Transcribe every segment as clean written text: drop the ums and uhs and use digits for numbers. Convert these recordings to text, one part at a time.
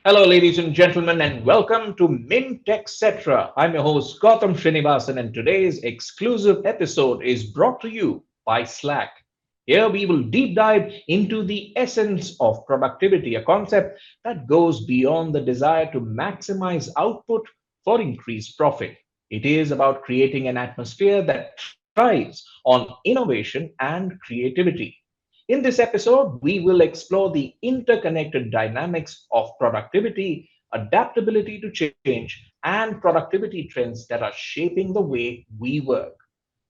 Hello, ladies and gentlemen, and welcome to Mint Etc. I'm your host, Gautam Srinivasan, and today's exclusive episode is brought to you by Slack. Here we will deep dive into the essence of productivity, a concept that goes beyond the desire to maximize output for increased profit. It is about creating an atmosphere that thrives on innovation and creativity. In this episode, we will explore the interconnected dynamics of productivity, adaptability to change, and productivity trends that are shaping the way we work.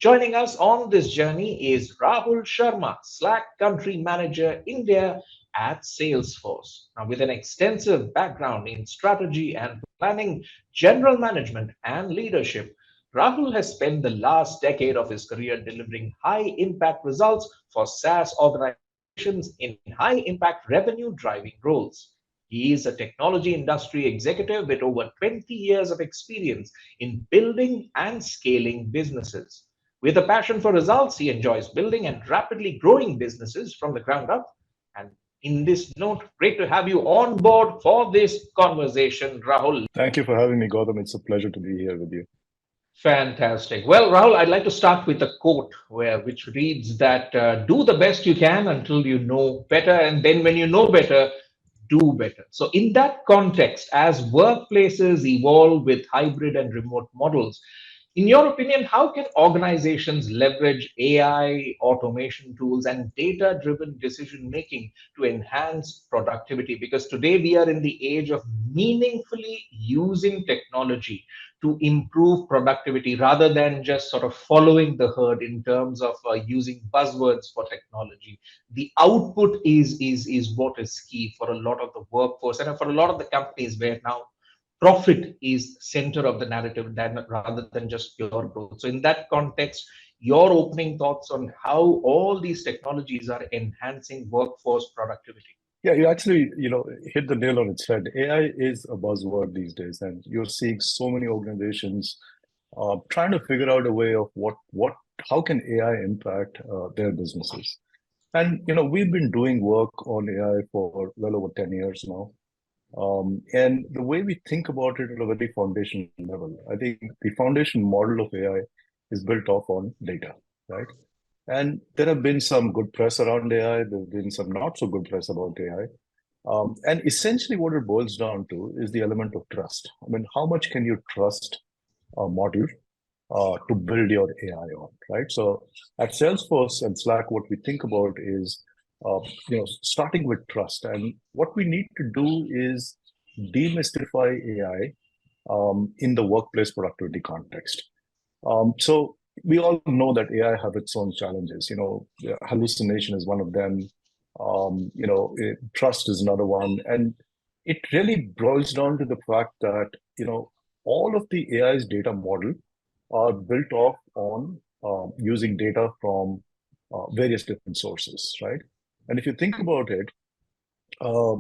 Joining us on this journey is Rahul Sharma, Slack Country Manager India at Salesforce. Now, with an extensive background in strategy and planning, general management, and leadership, Rahul has spent the last decade of his career delivering high impact results for SaaS organizations in high impact revenue driving roles. He is a technology industry executive with over 20 years of experience in building and scaling businesses. With a passion for results, he enjoys building and rapidly growing businesses from the ground up. And in this note, great to have you on board for this conversation, Rahul. Thank you for having me, Gautam. It's a pleasure to be here with you. Fantastic. Well, Rahul, I'd like to start with a quote which reads that do the best you can until you know better, and then when you know better, do better. So, in that context, as workplaces evolve with hybrid and remote models, in your opinion, how can organizations leverage AI, automation tools, and data driven decision making to enhance productivity? Because today we are in the age of meaningfully using technology to improve productivity rather than just sort of following the herd in terms of using buzzwords for technology. The output is what is key for a lot of the workforce and for a lot of the companies where now profit is center of the narrative rather than just pure growth. So in that context, your opening thoughts on how all these technologies are enhancing workforce productivity. Yeah, you actually, hit the nail on its head. AI is a buzzword these days, and you're seeing so many organizations trying to figure out a way of how can AI impact their businesses. And we've been doing work on AI for well over 10 years now. And the way we think about it at a very foundational level, I think the foundation model of AI is built off on data, right? And there have been some good press around AI. There have been some not so good press about AI. And essentially, what it boils down to is the element of trust. I mean, how much can you trust a model to build your AI on, right? So at Salesforce and Slack, what we think about is, starting with trust. And what we need to do is demystify AI in the workplace productivity context. So we all know that AI have its own challenges. Hallucination is one of them. Trust is another one, and it really boils down to the fact that all of the AI's data model are built off on using data from various different sources, right? And if you think about it, uh,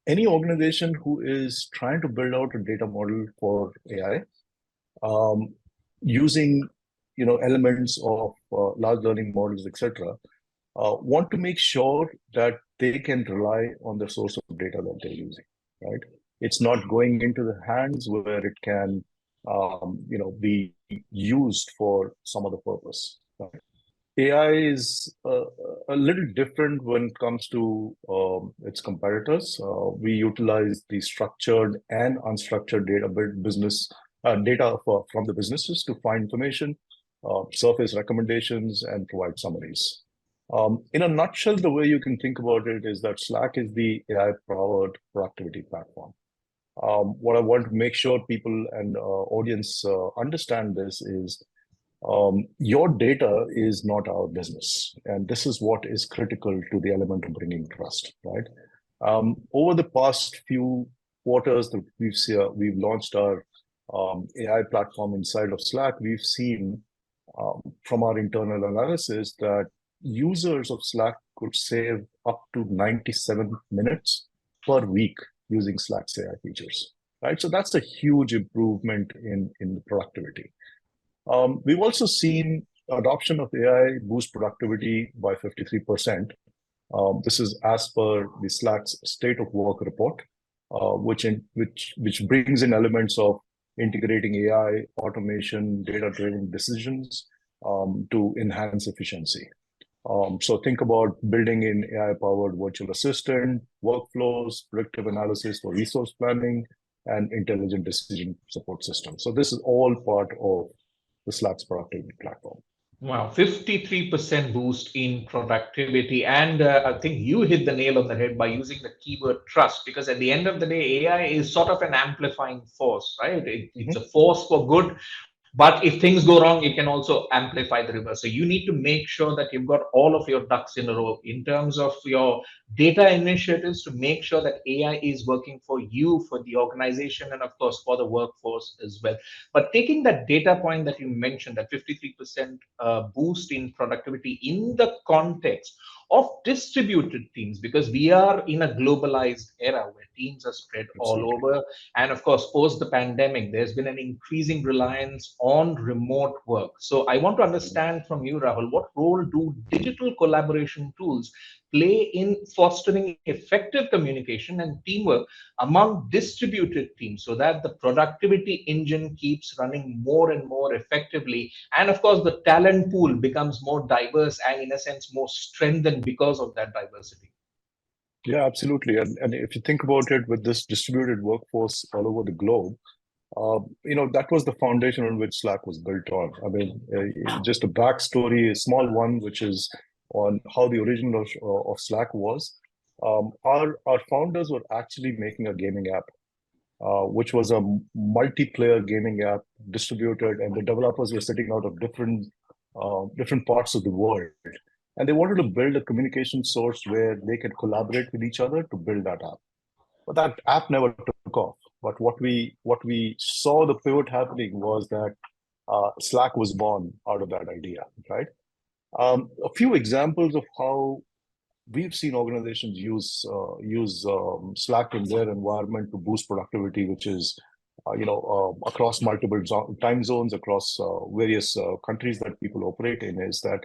any organization who is trying to build out a data model for AI, um, using elements of large learning models, etc., want to make sure that they can rely on the source of data that they're using, right? It's not going into the hands where it can, be used for some other purpose. Right? AI is a little different when it comes to its competitors. We utilize the structured and unstructured data business data from the businesses to find information, surface recommendations, and provide summaries. In a nutshell, the way you can think about it is that Slack is the AI-powered productivity platform. What I want to make sure people and audience understand this is your data is not our business. And this is what is critical to the element of bringing trust, right? Over the past few quarters that we've launched our AI platform inside of Slack, we've seen from our internal analysis that users of Slack could save up to 97 minutes per week using Slack's AI features, right? So that's a huge improvement in the productivity. We've also seen adoption of AI boost productivity by 53%. This is as per the Slack's State of Work report. which brings in elements of integrating AI, automation, data-driven decisions to enhance efficiency. So think about building in AI-powered virtual assistant, workflows, predictive analysis for resource planning, and intelligent decision support systems. So this is all part of the Slack's productivity platform. Wow, 53% boost in productivity. And I think you hit the nail on the head by using the keyword trust, because at the end of the day, AI is sort of an amplifying force, right? It's a Mhm. force for good, but if things go wrong, it can also amplify the reverse. So you need to make sure that you've got all of your ducks in a row in terms of your data initiatives to make sure that AI is working for you, for the organization, and of course for the workforce as well. But taking that data point that you mentioned, that 53% boost in productivity in the context of distributed teams, because we are in a globalized era where teams are spread all Absolutely. over. And of course, post the pandemic, there's been an increasing reliance on remote work. So I want to understand from you, Rahul, what role do digital collaboration tools play in fostering effective communication and teamwork among distributed teams so that the productivity engine keeps running more and more effectively? And of course, the talent pool becomes more diverse and, in a sense, more strengthened because of that diversity. Yeah, absolutely. And if you think about it, with this distributed workforce all over the globe, that was the foundation on which Slack was built on. I mean, just a backstory, a small one, which is on how the origin of Slack was. Our founders were actually making a gaming app, which was a multiplayer gaming app distributed, and the developers were sitting out of different parts of the world, and they wanted to build a communication source where they could collaborate with each other to build that app. But that app never took off. But what we saw the pivot happening was that Slack was born out of that idea, right? A few examples of how we've seen organizations use Slack in their environment to boost productivity, which is across multiple time zones, across various countries that people operate in, is that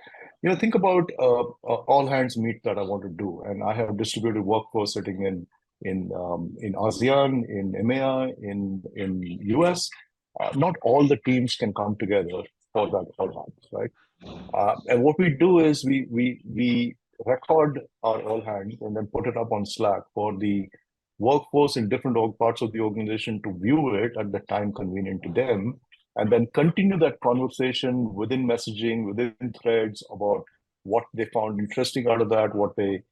think about all hands meet that I want to do, and I have distributed workforce sitting in ASEAN, in EMEA, in US. Not all the teams can come together for that all hands, right? And what we do is we record our all hands and then put it up on Slack for the workforce in different parts of the organization to view it at the time convenient to them, and then continue that conversation within messaging, within threads about what they found interesting out of that, what they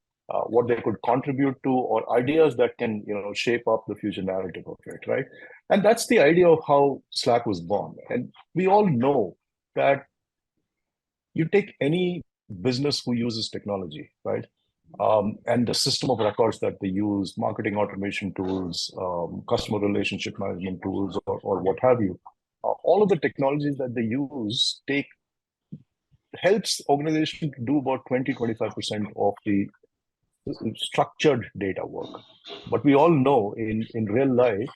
could contribute to, or ideas that can shape up the future narrative of it, right? And that's the idea of how Slack was born. And we all know that you take any business who uses technology, right? And the system of records that they use, marketing automation tools, customer relationship management tools, or what have you. All of the technologies that they use helps organization to do about 20-25% of the structured data work. But we all know in real life,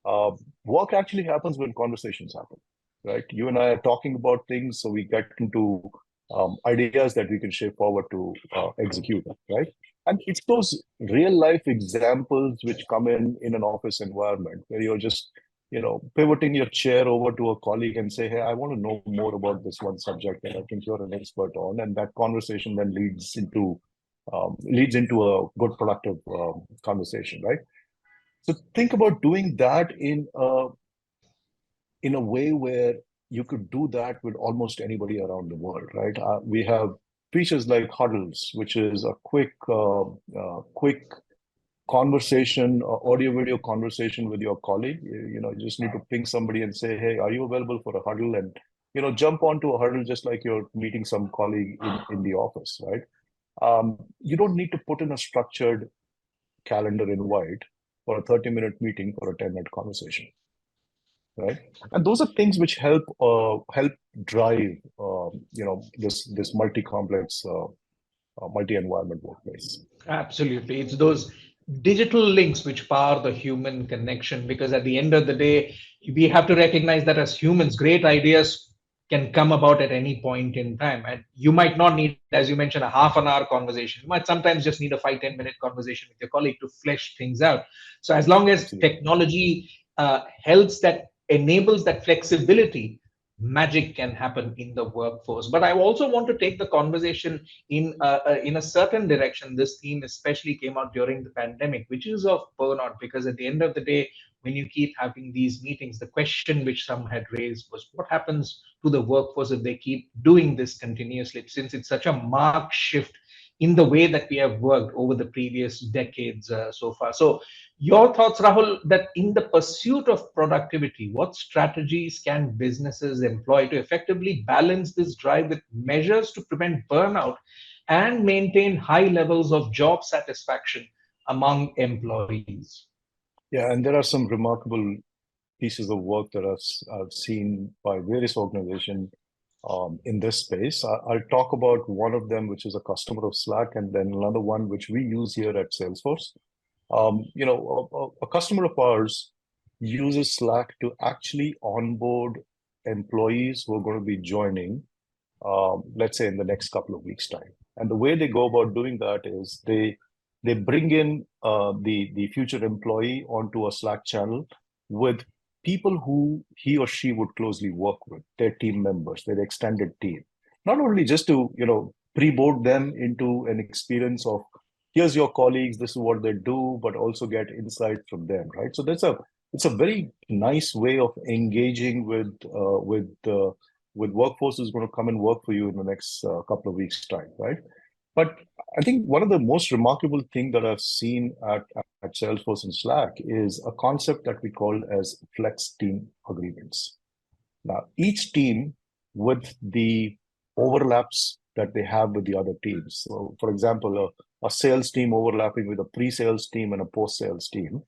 uh, work actually happens when conversations happen, right? You and I are talking about things, so we get into ideas that we can shape forward to execute, right? And it's those real life examples which come in an office environment where you're just, pivoting your chair over to a colleague and say, "Hey, I want to know more about this one subject that I think you're an expert on," and that conversation then leads into a good, productive conversation, right? So think about doing that in a way where you could do that with almost anybody around the world, right? We have features like huddles, which is a quick conversation, audio video conversation with your colleague. You just need to ping somebody and say, "Hey, are you available for a huddle?" And jump onto a huddle just like you're meeting some colleague in the office, right? You don't need to put in a structured calendar invite for a 30-minute meeting for a 10-minute conversation, right? And those are things which help drive this multi-complex multi-environment workplace. Absolutely. It's those digital links which power the human connection, because at the end of the day, we have to recognize that as humans, great ideas can come about at any point in time. And you might not need, as you mentioned, a half an hour conversation. You might sometimes just need a 5-10 minute conversation with your colleague to flesh things out. So as long as Absolutely. technology helps, that enables that flexibility, magic can happen in the workforce. But I also want to take the conversation in a certain direction. This theme especially came out during the pandemic, which is of burnout, because at the end of the day, when you keep having these meetings, the question which some had raised was, what happens to the workforce if they keep doing this continuously, since it's such a marked shift in the way that we have worked over the previous decades so far. So your thoughts, Rahul, that in the pursuit of productivity, what strategies can businesses employ to effectively balance this drive with measures to prevent burnout and maintain high levels of job satisfaction among employees? Yeah, and there are some remarkable pieces of work that I've seen by various organizations in this space. I'll talk about one of them, which is a customer of Slack, and then another one which we use here at Salesforce. A customer of ours uses Slack to actually onboard employees who are going to be joining, let's say in the next couple of weeks' time. And the way they go about doing that is they bring in the future employee onto a Slack channel with people who he or she would closely work with, their team members, their extended team. Not only just to pre-board them into an experience of here's your colleagues, this is what they do, but also get insight from them, right? So it's a very nice way of engaging with workforce who's going to come and work for you in the next couple of weeks' time, right? But I think one of the most remarkable thing that I've seen at Salesforce and Slack is a concept that we call as flex team agreements. Now, each team with the overlaps that they have with the other teams. So, for example, a sales team overlapping with a pre-sales team and a post-sales team.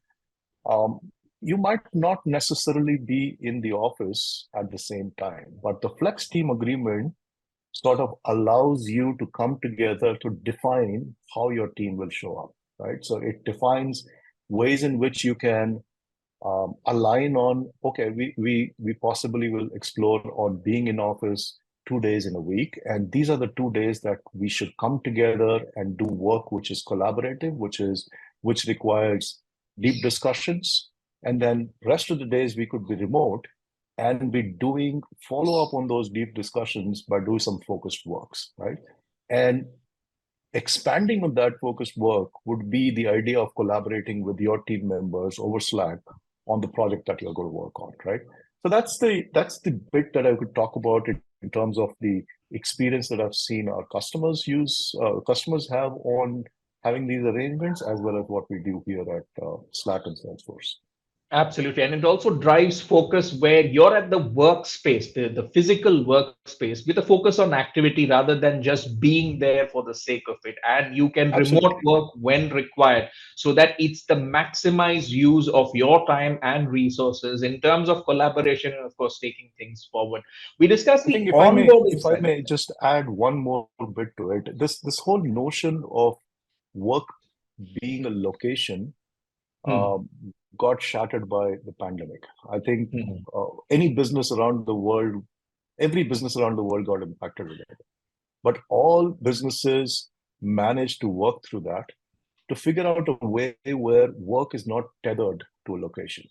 Um, you might not necessarily be in the office at the same time, but the flex team agreement sort of allows you to come together to define how your team will show up, right? So it defines ways in which you can align on, okay, we possibly will explore on being in office 2 days in a week, and these are the 2 days that we should come together and do work which is collaborative, which requires deep discussions, and then rest of the days we could be remote and be doing follow up on those deep discussions by doing some focused works, right? And expanding on that focused work would be the idea of collaborating with your team members over Slack on the project that you're going to work on, right? So that's the bit that I could talk about in terms of the experience that I've seen our customers have on having these arrangements, as well as what we do here at Slack and Salesforce. Absolutely. And it also drives focus where you're at the workspace, the physical workspace, with a focus on activity rather than just being there for the sake of it. And you can remote Absolutely. work when required, so that it's the maximized use of your time and resources in terms of collaboration and, of course, taking things forward. We discussed I the think onboarding if I side. may just add one more bit to it, this whole notion of work being a location Hmm, um, got shattered by the pandemic. I think hmm, any business around the world, every business around the world got impacted with it. But all businesses managed to work through that to figure out a way where work is not tethered to a location.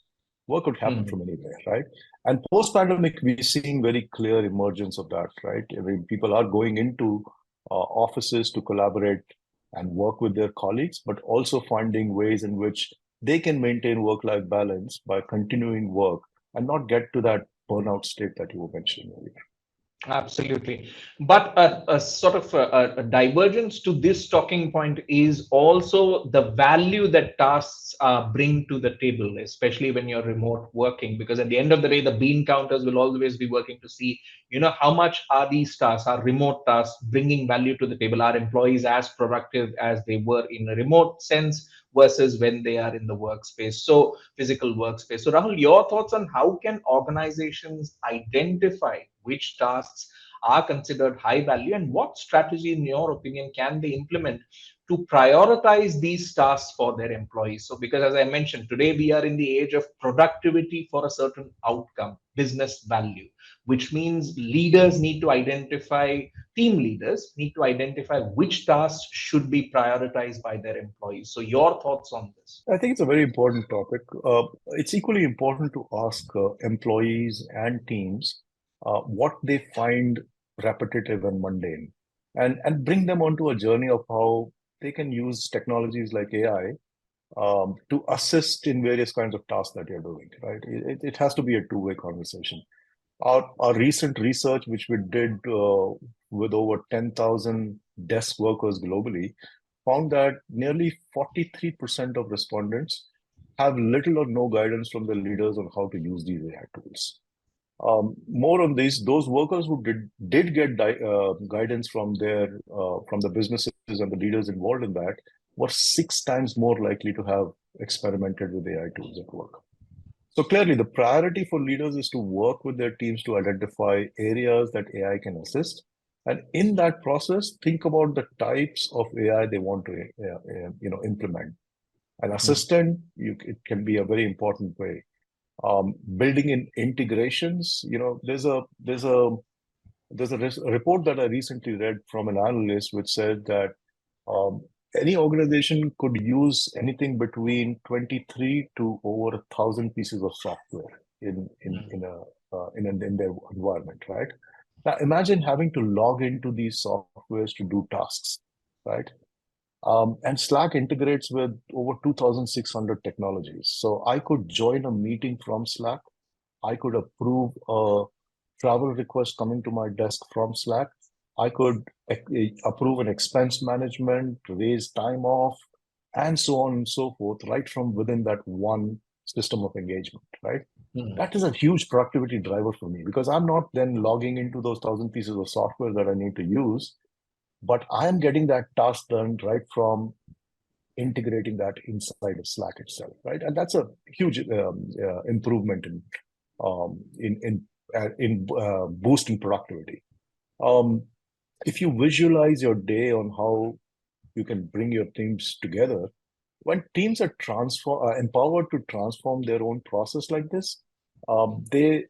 Work could happen hmm. from anywhere, right? And post-pandemic, we're seeing very clear emergence of that, right? I mean, people are going into offices to collaborate and work with their colleagues, but also finding ways in which they can maintain work-life balance by continuing work and not get to that burnout state that you were mentioning earlier. Absolutely. But a sort of a divergence to this talking point is also the value that tasks bring to the table, especially when you're remote working, because at the end of the day, the bean counters will always be working to see, how much are these tasks, are remote tasks bringing value to the table? Are employees as productive as they were in a remote sense versus when they are in the workspace? So physical workspace. So Rahul, your thoughts on how can organizations identify which tasks are considered high value, and what strategy, in your opinion, can they implement to prioritize these tasks for their employees? So, because as I mentioned, today we are in the age of productivity for a certain outcome, business value, which means leaders need to identify, team leaders need to identify which tasks should be prioritized by their employees. So, your thoughts on this? I think it's a very important topic. It's equally important to ask employees and teams what they find repetitive and mundane, and bring them onto a journey of how they can use technologies like AI to assist in various kinds of tasks that you're doing, right? It has to be a two-way conversation. Our recent research, which we did with over 10,000 desk workers globally, found that nearly 43% of respondents have little or no guidance from the leaders on how to use these AI tools. More on this, those workers who did get guidance from the businesses and the leaders involved in that were 6 times more likely to have experimented with AI tools at work. So clearly, the priority for leaders is to work with their teams to identify areas that AI can assist, and in that process, think about the types of AI they want to implement. An assistant, it can be a very important way. Building in integrations, there's a report that I recently read from an analyst which said that um, any organization could use anything between 23 to over 1,000 pieces of software in their environment, right? Now imagine having to log into these softwares to do tasks, right? And Slack integrates with over 2,600 technologies. So I could join a meeting from Slack. I could approve a travel request coming to my desk from Slack. I could approve an expense management, raise time off, and so on and so forth, right from within that one system of engagement, right? Mhm. That is a huge productivity driver for me because I'm not then logging into those 1,000 pieces of software that I need to use, but I am getting that task done right from integrating that inside of Slack itself, right? And that's a huge improvement in boosting productivity. Um, if you visualize your day on how you can bring your teams together, when teams are empowered to transform their own process like this, they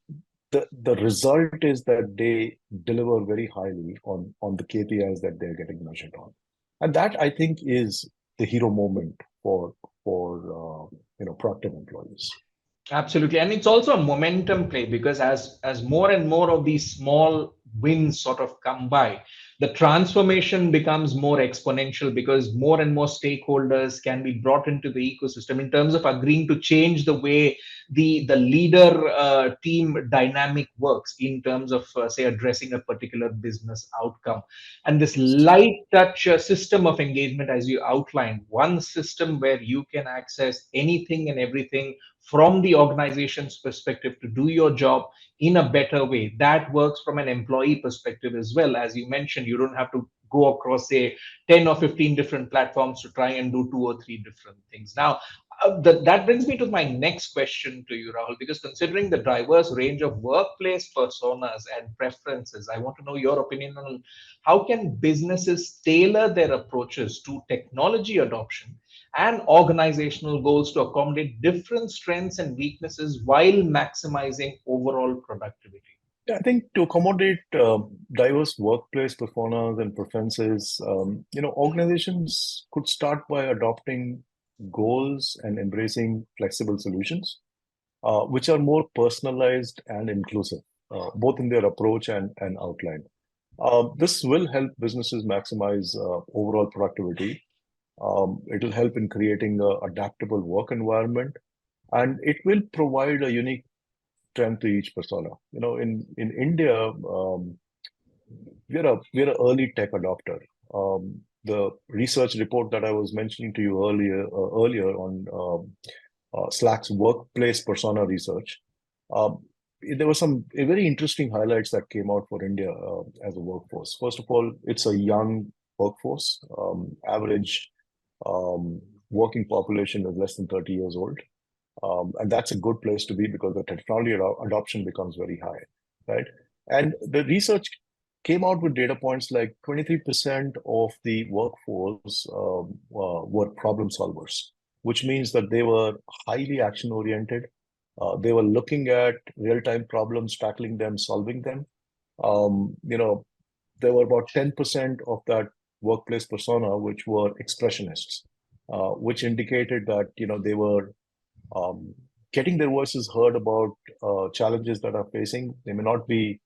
the result is that they deliver very highly on the KPIs that they're getting measured on, and that I think is the hero moment for productive employees. Absolutely. And it's also a momentum play, because as more and more of these small wins sort of come by, the transformation becomes more exponential, because more and more stakeholders can be brought into the ecosystem in terms of agreeing to change the way the leader team dynamic works in terms of say addressing a particular business outcome. And this light touch system of engagement, as you outlined, one system where you can access anything and everything from the organization's perspective to do your job in a better way. That works from an employee perspective as well. As you mentioned, you don't have to go across, say, 10 or 15 different platforms to try and do two or three different things. Now, that brings me to my next question to you, Rahul, because considering the diverse range of workplace personas and preferences, I want to know your opinion on how can businesses tailor their approaches to technology adoption and organizational goals to accommodate different strengths and weaknesses while maximizing overall productivity. Yeah, I think to accommodate diverse workplace personas and preferences, organizations could start by adopting goals and embracing flexible solutions, which are more personalized and inclusive, both in their approach and outline. This will help businesses maximize overall productivity. It will help in creating a adaptable work environment, and it will provide a unique strength to each persona. In India, we're an early tech adopter. The research report that I was mentioning to you earlier on Slack's workplace persona research, um, there were some very interesting highlights that came out for India as a workforce. First of all, it's a young workforce. Average working population is less than 30 years old. And that's a good place to be because the technology adoption becomes very high, right? And the research came out with data points like 23% of the workforce were problem solvers, which means that they were highly action oriented. They were looking at real-time problems, tackling them, solving them. You know, there were about 10% of that workplace persona which were expressionists, which indicated that, they were um, getting their voices heard about challenges that are facing. They may not be,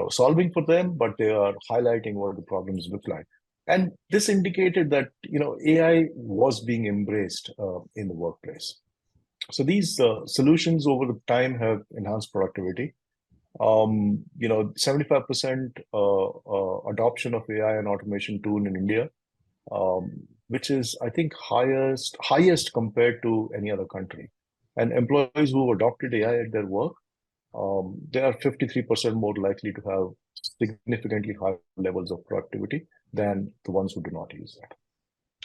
solving for them, but they are highlighting what the problems look like. And this indicated that, AI was being embraced in the workplace. So these solutions over the time have enhanced productivity. 75% adoption of AI and automation tool in India, which is, I think, highest compared to any other country. And employees who adopted AI at their work, they are 53% more likely to have significantly higher levels of productivity than the ones who do not use that.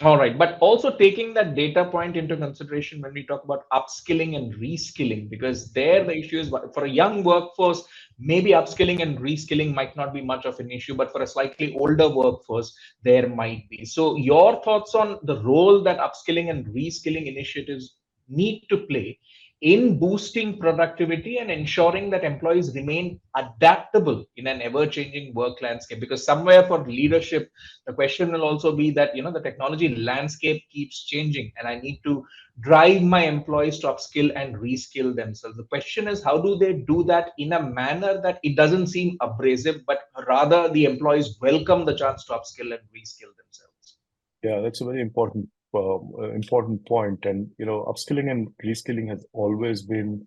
All right, but also taking that data point into consideration when we talk about upskilling and reskilling, because there the issue is for a young workforce, maybe upskilling and reskilling might not be much of an issue, but for a slightly older workforce, there might be. So, your thoughts on the role that upskilling and reskilling initiatives need to play in boosting productivity and ensuring that employees remain adaptable in an ever changing work landscape? Because somewhere for leadership, the question will also be that the technology landscape keeps changing and I need to drive my employees to upskill and reskill themselves. The question is, how do they do that in a manner that it doesn't seem abrasive, but rather the employees welcome the chance to upskill and reskill themselves? Yeah, that's a very important point. And upskilling and reskilling has always been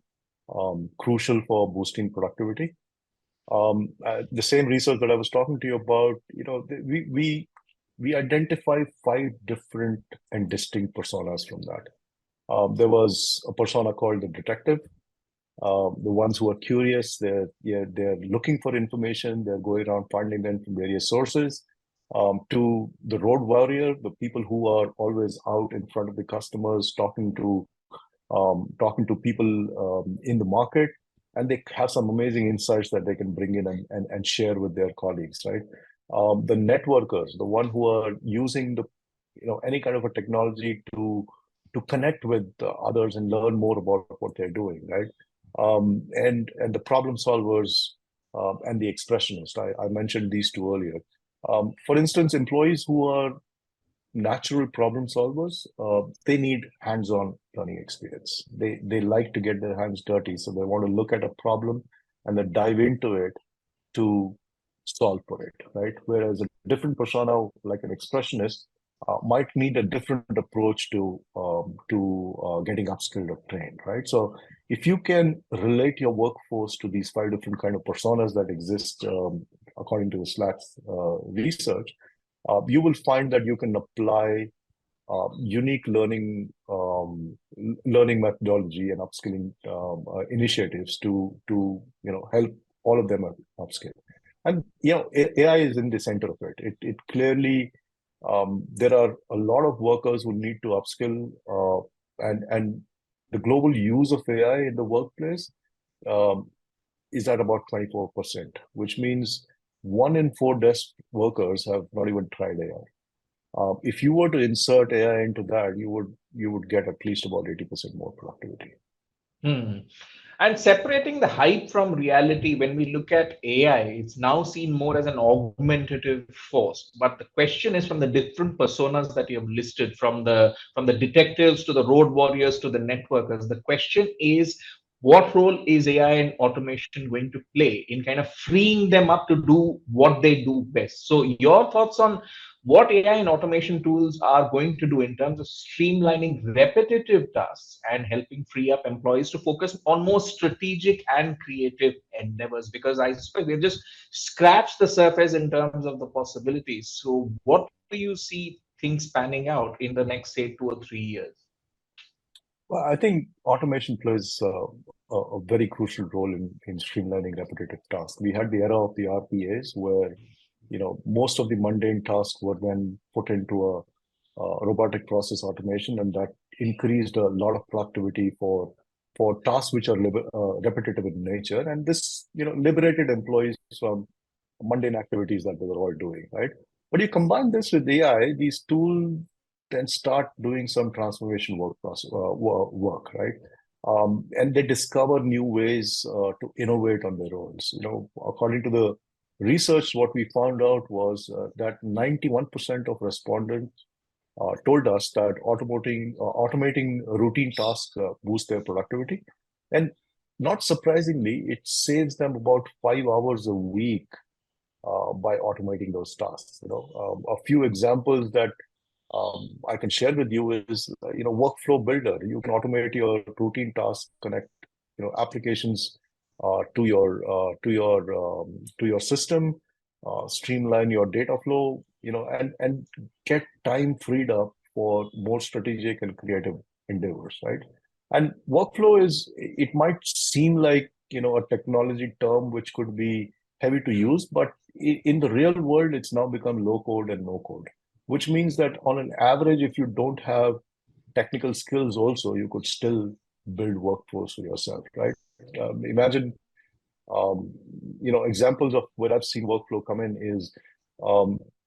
crucial for boosting productivity. The same research that I was talking to you about, we identify five different and distinct personas from that. There was a persona called the detective, the ones who are curious. They're looking for information. They're going around finding them from various sources. To the road warrior, the people who are always out in front of the customers, talking to people in the market, and they have some amazing insights that they can bring in and share with their colleagues, right? The networkers, the one who are using the any kind of a technology to connect with others and learn more about what they're doing, right? And the problem solvers and the expressionists. I mentioned these two earlier. For instance, employees who are natural problem solvers, they need hands-on learning experience. They like to get their hands dirty, so they want to look at a problem and then dive into it to solve for it, right? Whereas a different persona, like an expressionist, might need a different approach to getting upskilled or trained, right? So if you can relate your workforce to these five different kind of personas that exist, according to the Slack's research, you will find that you can apply unique learning methodology and upskilling initiatives to help all of them upskill. And AI is in the center of it. It clearly, there are a lot of workers who need to upskill, and the global use of AI in the workplace um, is at about 24%, which means 1 in 4 desk workers have not even tried AI. If you were to insert AI into that, you would get at least about 80% more productivity. Hmm. And separating the hype from reality, when we look at AI, it's now seen more as an augmentative force. But the question is, from the different personas that you have listed, from the detectives to the road warriors to the networkers, the question is, what role is AI and automation going to play in kind of freeing them up to do what they do best? So, your thoughts on what AI and automation tools are going to do in terms of streamlining repetitive tasks and helping free up employees to focus on more strategic and creative endeavors. Because I suspect we've just scratched the surface in terms of the possibilities. So, what do you see things panning out in the next, say, 2 or 3 years? Well, I think automation plays a very crucial role in streamlining repetitive tasks. We had the era of the RPAs where most of the mundane tasks were then put into a robotic process automation, and that increased a lot of productivity for tasks which are repetitive in nature. And this liberated employees from mundane activities that they were all doing, right? But you combine this with AI, these tools then start doing some transformation work, right? And they discover new ways to innovate on their own. According to the research, what we found out was that 91% of respondents told us that automating routine tasks boosts their productivity, and not surprisingly, it saves them about 5 hours a week by automating those tasks. A few examples that I can share with you is, workflow builder. You can automate your routine tasks, connect, applications to your system, streamline your data flow, and get time freed up for more strategic and creative endeavors, right? And workflow it might seem like, a technology term which could be heavy to use, but in the real world, it's now become low code and no code, which means that on an average, if you don't have technical skills also, you could still build workflows for yourself, right? Imagine, examples of where I've seen workflow come in is,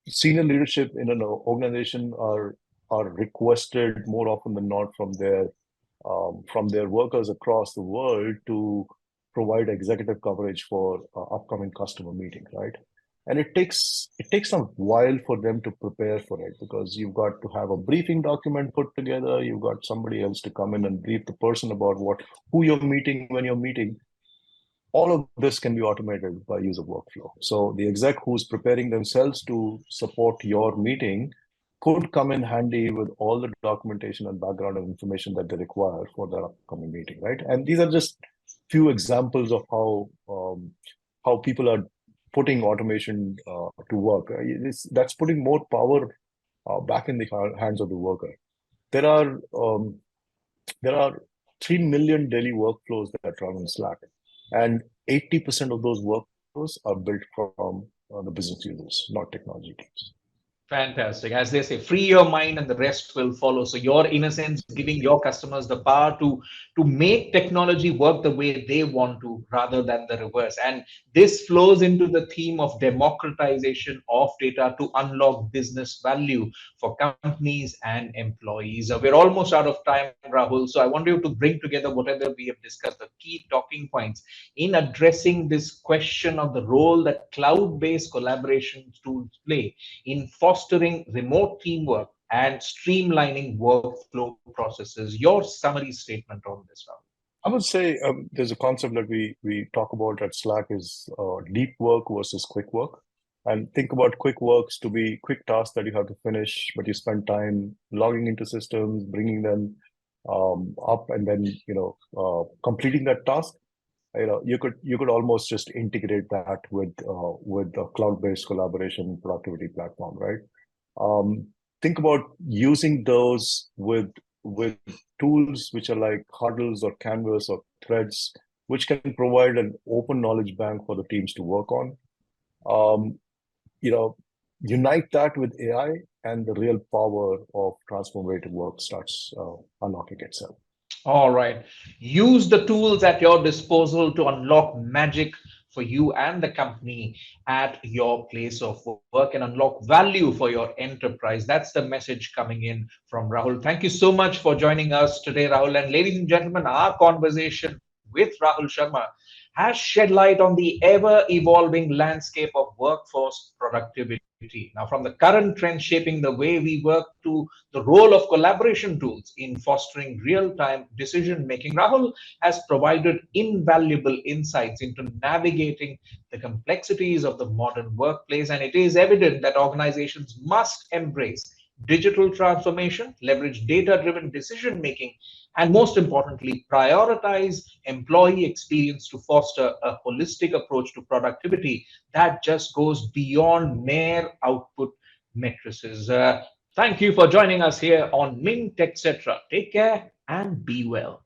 senior leadership in an organization are requested more often than not from their workers across the world to provide executive coverage for upcoming customer meetings, right? And it takes some while for them to prepare for it, because you've got to have a briefing document put together. You've got somebody else to come in and brief the person about who you're meeting when you're meeting. All of this can be automated by use of workflow. So the exec who's preparing themselves to support your meeting could come in handy with all the documentation and background information that they require for their upcoming meeting, right? And these are just few examples of how people are putting automation to work. That's putting more power back in the hands of the worker. There are um, there are 3 million daily workflows that run in Slack, and 80% of those workflows are built from the business users, not technology teams. Fantastic. As they say, free your mind and the rest will follow. So you're, in a sense, giving your customers the power to make technology work the way they want to rather than the reverse. And this flows into the theme of democratization of data to unlock business value for companies and employees. We're almost out of time, Rahul. So I want you to bring together whatever we have discussed, the key talking points in addressing this question of the role that cloud-based collaboration tools play in fostering remote teamwork and streamlining workflow processes. Your summary statement on this, Rahul. I would say there's a concept that we talk about at Slack is deep work versus quick work. And think about quick works to be quick tasks that you have to finish, but you spend time logging into systems, bringing them up, and then completing that task. You could almost just integrate that with a cloud-based collaboration productivity platform, right? Um, think about using those with tools which are like Huddles or Canvas or Threads, which can provide an open knowledge bank for the teams to work on. Um, you know, Unite that with AI, and the real power of transformative work starts unlocking itself. All right. Use the tools at your disposal to unlock magic for you and the company at your place of work and unlock value for your enterprise. That's the message coming in from Rahul. Thank you so much for joining us today, Rahul. And ladies and gentlemen, our conversation with Rahul Sharma has shed light on the ever evolving landscape of workforce productivity. Now, from the current trends shaping the way we work to the role of collaboration tools in fostering real time decision making, Rahul has provided invaluable insights into navigating the complexities of the modern workplace. And it is evident that organizations must embrace digital transformation, leverage data driven decision making, and most importantly, prioritize employee experience to foster a holistic approach to productivity that just goes beyond mere output matrices. Thank you for joining us here on Mint, etc. Take care and be well.